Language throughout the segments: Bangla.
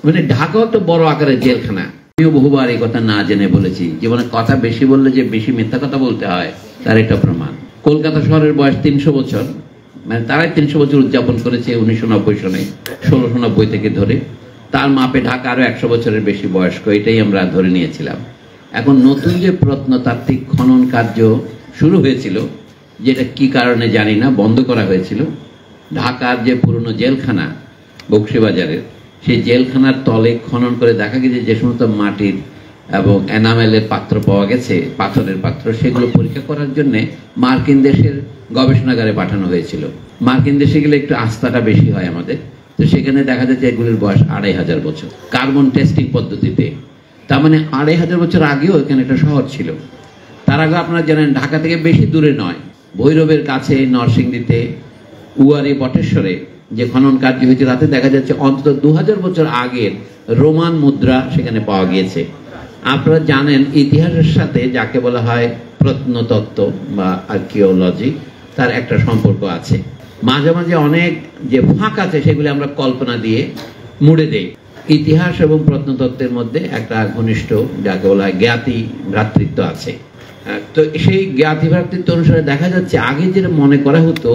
মানে ঢাকাও একটা বড় আকারের জেলখানা। আমিও বহুবার এই কথা না জেনে বলেছি, জীবনে কথা বেশি বললে যে বেশি মিথ্যা কথা বলতে হয় তার একটা প্রমাণ। কলকাতা শহরের বয়স 300 বছর, মানে তারাই 300 বছর উদযাপন করেছে 1990 সনে, 1690 থেকে ধরে। তার মাপে ঢাকা আরো 100 বছরের বেশি বয়স্ক, এটাই আমরা ধরে নিয়েছিলাম। এখন নতুন যে প্রত্নতাত্ত্বিক খনন কার্য শুরু হয়েছিল, যেটা কি কারণে জানি না বন্ধ করা হয়েছিল, ঢাকার যে পুরনো জেলখানা বকশীবাজারের, সেই জেলখানার তলে খনন করে দেখা গেছে যে সমস্ত মাটির এবং এনামেলের পাত্র পাওয়া গেছে, পাথরের পাত্র, সেগুলো পরীক্ষা করার জন্য মার্কিন দেশের গবেষণাগারে পাঠানো হয়েছিল। মার্কিন দেশে গেলে একটু আস্থাটা বেশি হয় আমাদের, তো সেখানে দেখা যাচ্ছে এগুলির বয়স 2500 বছর কার্বন টেস্টিং পদ্ধতিতে। তার মানে 2500 বছর আগেও এখানে একটা শহর ছিল। তার আগে আপনারা জানেন ঢাকা থেকে বেশি দূরে নয়, ভৈরবের কাছে নরসিংদীতে উয়ারি বটেশ্বরে যে খনন কার্য হয়েছে তাতে দেখা যাচ্ছে অন্তত 2000 বছর আগের রোমান মুদ্রা সেখানে পাওয়া গিয়েছে। আপনারা জানেন ইতিহাসের সাথে যাকে বলা হয় প্রত্নতত্ত্ব বা আর্কিওলজি, তার একটা সম্পর্ক আছে। মাঝে মাঝে অনেক যে ফাঁক আছে সেগুলি আমরা কল্পনা দিয়ে মুড়ে দেই। ইতিহাস এবং প্রত্নতত্ত্বের মধ্যে একটা ঘনিষ্ঠ যাকে বলা হয় জ্ঞাতি ভ্রাতৃত্ব আছে। তো সেই জ্ঞাতি ভ্রাতৃত্ব অনুসারে দেখা যাচ্ছে আগে যেটা মনে করা হতো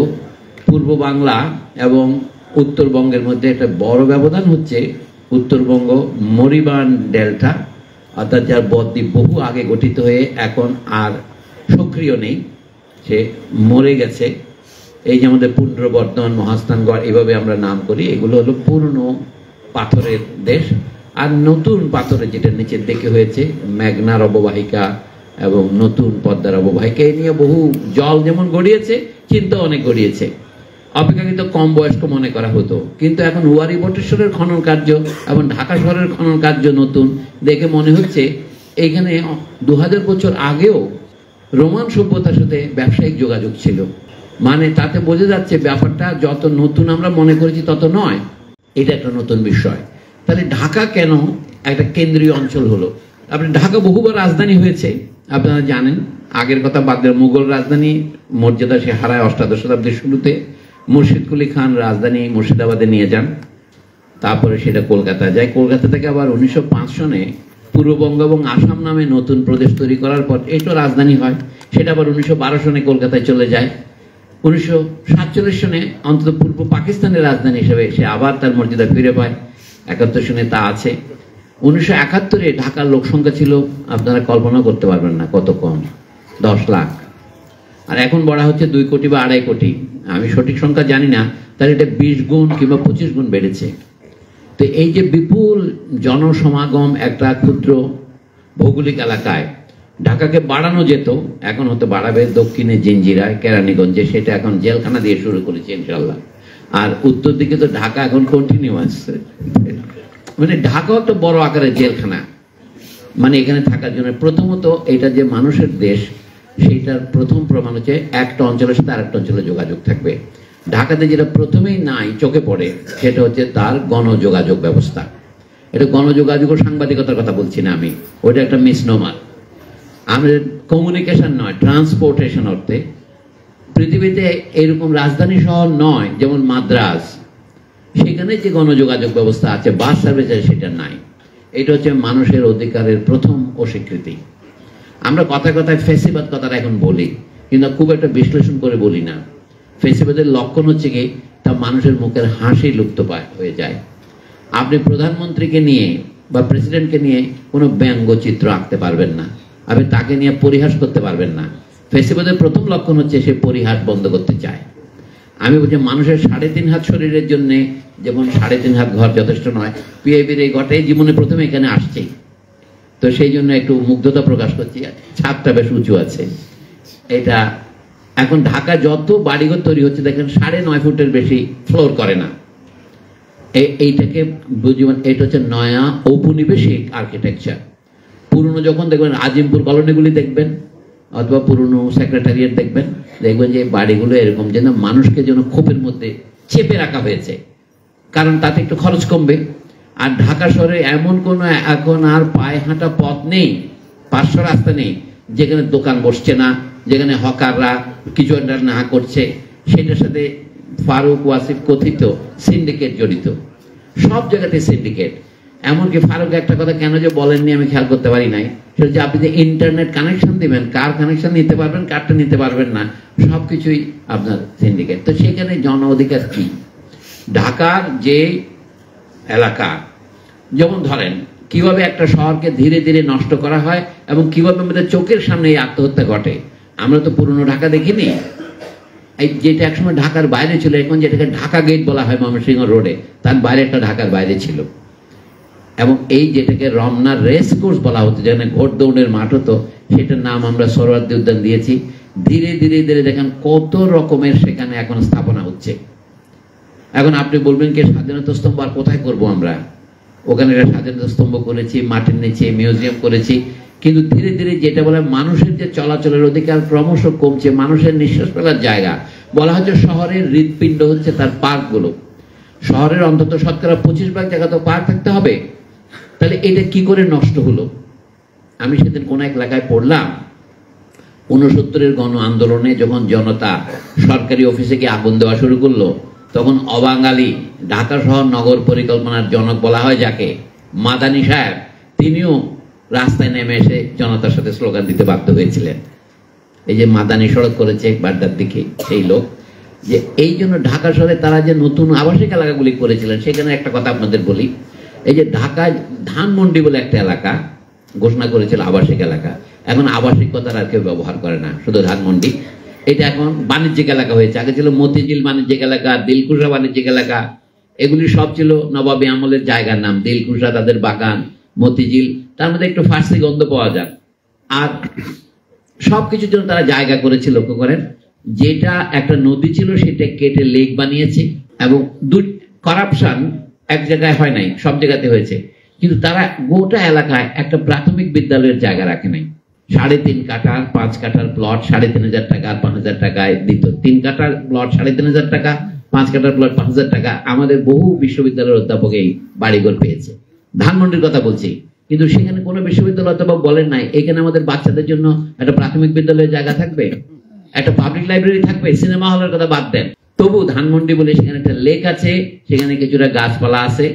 পূর্ব বাংলা এবং উত্তরবঙ্গের মধ্যে একটা বড় ব্যবধান হচ্ছে উত্তরবঙ্গ মরিবান ডেল্টা, অর্থাৎ যার বদ্বীপ বহু আগে গঠিত হয়ে এখন আর সক্রিয় নেই, সে মরে গেছে। এই যে আমাদের পুন্ড্রবর্ধন, মহাস্থানগড় এভাবে আমরা নাম করি, এগুলো হলো পুরনো পাথরের দেশ। আর নতুন পাথরের যেটা নিচের দিকে হয়েছে মেঘনার অববাহিকা এবং নতুন পদ্মার অববাহিকা, এই নিয়ে বহু জল যেমন গড়িয়েছে, চিন্তা অনেক গড়িয়েছে, অপেক্ষাকৃত কম বয়স্ক মনে করা হতো। কিন্তু এখন উয়ারি বটেশ্বরের খনন কার্য এবং ঢাকা শহরের খনন কার্য নতুন দেখে মনে হচ্ছে এইখানে 2000 বছর আগেও রোমান সভ্যতার সাথে ব্যবসায়িক যোগাযোগ ছিল। মানে তাতে বোঝা যাচ্ছে ব্যাপারটা যত নতুন আমরা মনে করেছি তত নয়, এটা একটা নতুন বিষয়। তাহলে ঢাকা কেন একটা কেন্দ্রীয় অঞ্চল হলো? আপনি ঢাকা বহুবার রাজধানী হয়েছে, আপনারা জানেন। আগের কথা বাদ দিয়ে মুঘল রাজধানী মর্যাদা সে হারায় 18 শতাব্দীর শুরুতে। মুর্শিদ কুলি খান রাজধানী মুর্শিদাবাদে নিয়ে যান, তারপরে সেটা কলকাতা যায়। কলকাতা থেকে আবার 1905 সনে পূর্ববঙ্গ এবং আসাম নামে নতুন প্রদেশ তৈরি করার পর এটা রাজধানী হয়। সেটা আবার 1912 সনে কলকাতায় চলে যায়। 1947 সনে অন্তত পূর্ব পাকিস্তানের রাজধানী হিসেবে সে আবার তার মর্যাদা ফিরে পায়। 71 সনে তা আছে। 1971-এ ঢাকার লোক সংখ্যা ছিল আপনারা কল্পনা করতে পারবেন না কত কম, 10 লাখ। আর এখন বলা হচ্ছে 2 কোটি বা 2.5 কোটি, আমি সঠিক সংখ্যা জানি না। তার এটা 20 গুণ কিংবা 25 গুণ বেড়েছে। তো এই যে বিপুল জনসমাগম একটা ক্ষুদ্র ভৌগোলিক এলাকায় ঢাকাকে বাড়ানো যেত, এখন হতে বাড়াবে দক্ষিণে জিঞ্জিরায়, কেরানীগঞ্জে, সেটা এখন জেলখানা দিয়ে শুরু করেছে ইনশাল্লাহ। আর উত্তর দিকে তো ঢাকা এখন কন্টিনিউয়াস, মানে ঢাকাও একটা বড় আকারের জেলখানা। মানে এখানে থাকার জন্য প্রথমত এটা যে মানুষের দেশ, সেইটার প্রথম প্রমাণ হচ্ছে একটা অঞ্চলের সাথে আরেকটা অঞ্চলে যোগাযোগ থাকবে। ঢাকাতে যেটা প্রথমেই নাই চোখে পড়ে সেটা হচ্ছে তার গণযোগাযোগ ব্যবস্থা। এটা গণযোগাযোগ ও সাংবাদিকতার কথা বলছি না আমি, ওইটা একটা মিসনোমার। আমাদের কমিউনিকেশন নয়, ট্রান্সপোর্টেশন অর্থে পৃথিবীতে এরকম রাজধানী শহর নয় যেমন মাদ্রাজ, সেখানে যে গণযোগাযোগ ব্যবস্থা আছে বাস সার্ভিস সেটা নাই। এটা হচ্ছে মানুষের অধিকারের প্রথম অস্বীকৃতি। আমরা কথায় কথায় ফেসিবাদ কথাটা এখন বলি, কিন্তু খুব একটা বিশ্লেষণ করে বলি না। ফেসিবাদের লক্ষণ হচ্ছে কি, তা মানুষের মুখের হাসি লুপ্ত হয়ে যায়। আপনি প্রধানমন্ত্রীকে নিয়ে বা প্রেসিডেন্টকে নিয়ে কোনো ব্যঙ্গচিত্র আঁকতে পারবেন না, আপনি তাকে নিয়ে পরিহাস করতে পারবেন না। ফেসিবাদের প্রথম লক্ষণ হচ্ছে সে পরিহাস বন্ধ করতে চায়। আমি বলছি মানুষের 3.5 হাত শরীরের জন্য যেমন 3.5 হাত ঘর যথেষ্ট নয়, পিআইবির এই ঘরটাই জীবনে প্রথমে এখানে আসছেই, তো সেই জন্য একটু মুগ্ধতা প্রকাশ করছি। ছাদটা বেশ উঁচু আছে। এটা এখন ঢাকা যত বাড়িঘর তৈরি হচ্ছে দেখেন 9.5 ফুটের বেশি ফ্লোর করে না। এইটাকে বুঝবেন, এটা হচ্ছে নয়া ঔপনিবেশিক আর্কিটেকচার। পুরনো যখন দেখবেন আজিমপুর কলোনিগুলি দেখবেন অথবা পুরনো সেক্রেটারিয়েট দেখবেন, দেখবেন যে বাড়িগুলো এরকম যেন মানুষকে যেন খোপের মধ্যে চেপে রাখা হয়েছে, কারণ তাতে একটু খরচ কমবে। আর ঢাকা শহরে এমন কোনো এখন আর পায়ে হাঁটা পথ নেই, 500 রাস্তা নেই যেখানে দোকান বসছে না, যেখানে হকাররা কিছু একটা না করছে, সেটার সাথে ফারুক ওয়াসিফ কথিত সিন্ডিকেট জড়িত। সব জায়গাতে সিন্ডিকেট। এমনকি ফারুক একটা কথা কেন যে বলেননি আমি খেয়াল করতে পারি নাই, সেটা যে আপনি যে ইন্টারনেট কানেকশন দিবেন, কার কানেকশন নিতে পারবেন কারটা নিতে পারবেন না, সবকিছুই আপনার সিন্ডিকেট। তো সেখানে জন অধিকার কি? ঢাকার যে এলাকা, যেমন ধরেন কিভাবে একটা শহরকে ধীরে ধীরে নষ্ট করা হয় এবং কিভাবে আমাদের চোখের সামনে এই আত্মহত্যা ঘটে। আমরা তো পুরনো ঢাকা দেখিনি, এই যেটা একসময় ঢাকার বাইরে ছিল, এখন যেটাকে ঢাকা গেট বলা হয় ময়মনসিংহ রোডে, তার বাইরে একটা ঢাকার বাইরে ছিল। এবং এই যেটাকে রমনার রেস কোর্স বলা হতো, যেখানে ঘোড় দৌড়ের মাঠ হতো, সেটার নাম আমরা সোহরাওয়ার্দী উদ্যান দিয়েছি। ধীরে ধীরে ধীরে দেখেন কত রকমের সেখানে এখন স্থাপনা হচ্ছে। এখন আপনি বলবেন কি স্বাধীনতা স্তম্ভ আর কোথায় করব আমরা? ওখানে একটা স্বাধীনতা স্তম্ভ করেছি, মাটির নিচে মিউজিয়াম করেছি, কিন্তু ধীরে ধীরে যেটা বলে মানুষের যে চলাচলের অধিকার ক্রমশ কমছে, মানুষের নিঃশ্বাস ফেলার জায়গা বলা হচ্ছে শহরের হৃৎপিণ্ড হচ্ছে তার পার্কগুলো। শহরের অন্তত শতকরা 25% জায়গা তো পার্ক থাকতে হবে। তাহলে এটা কি করে নষ্ট হলো? আমি সেদিন কোন এক এলাকায় পড়লাম, 69-এর গণ আন্দোলনে যখন জনতা সরকারি অফিসে গিয়ে আগুন দেওয়া শুরু করলো, তখন অবাঙালি ঢাকা শহর নগর পরিকল্পনার জনক বলা হয় যাকে, মাদানী সাহেব, তিনিও রাস্তায় নেমে এসে জনতার সাথে স্লোগান দিতে বাধ্য হয়েছিলেন। এই যে মাদানী সড়ক করেছে বাড্ডার দিকে সেই লোক, যে এই জন্য ঢাকা শহরে তারা যে নতুন আবাসিক এলাকাগুলি করেছিলেন, সেখানে একটা কথা আপনাদের বলি। এই যে ঢাকায় ধানমন্ডি বলে একটা এলাকা ঘোষণা করেছিল আবাসিক এলাকা, এখন আবাসিক কথার আর কেউ ব্যবহার করে না, শুধু ধানমন্ডি। এটা এখন বাণিজ্যিক এলাকা হয়েছে। আগে ছিল মতিঝিল বাণিজ্যিক এলাকা, দিলকুশা বাণিজ্যিক এলাকা, এগুলি সব ছিল নবাবী আমলের জায়গার নাম। দিলকুশা তাদের বাগান, মতিঝিল তার মধ্যে একটু ফার্সি গন্ধ পাওয়া যায়। আর সবকিছুর জন্য তারা জায়গা করেছে, লক্ষ্য করেন, যেটা একটা নদী ছিল সেটা কেটে লেক বানিয়েছে। এবং করাপশন এক জায়গায় হয় নাই, সব জায়গাতে হয়েছে, কিন্তু তারা গোটা এলাকায় একটা প্রাথমিক বিদ্যালয়ের জায়গা রাখে নাই। 3.5 কাঠার 5 কাঠার প্লট 3,500 টাকা আর 5,000 টাকায় দিত। 3 কাঠার প্লট 3,500 টাকা, 5 কাঠার প্লট 5,000 টাকা। আমাদের বহু বিশ্ববিদ্যালয়ের অধ্যাপক এই বাড়িঘর পেয়েছে। ধানমন্ডির কথা বলছি, কিন্তু সেখানে কোনো বিশ্ববিদ্যালয় অধ্যাপক বলেন নাই এখানে আমাদের বাচ্চাদের জন্য একটা প্রাথমিক বিদ্যালয়ের জায়গা থাকবে, একটা পাবলিক লাইব্রেরি থাকবে, সিনেমা হলের কথা বাদ দেন। তবু ধানমন্ডি বলে সেখানে একটা লেক আছে, সেখানে কিছুটা গাছপালা আছে।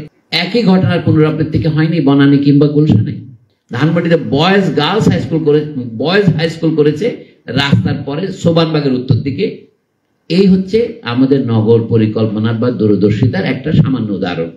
একই ঘটনার পুনরাবৃত্তি হয়নি বনানী কিংবা গুলশানে। ধানমন্ডিতে বয়েজ গার্লস হাই স্কুল করে, বয়েজ হাই স্কুল করেছে রাস্তার পরে সোবানবাগের উত্তর দিকে। এই হচ্ছে আমাদের নগর পরিকল্পনার বা দূরদর্শিতার একটা সামান্য উদাহরণ।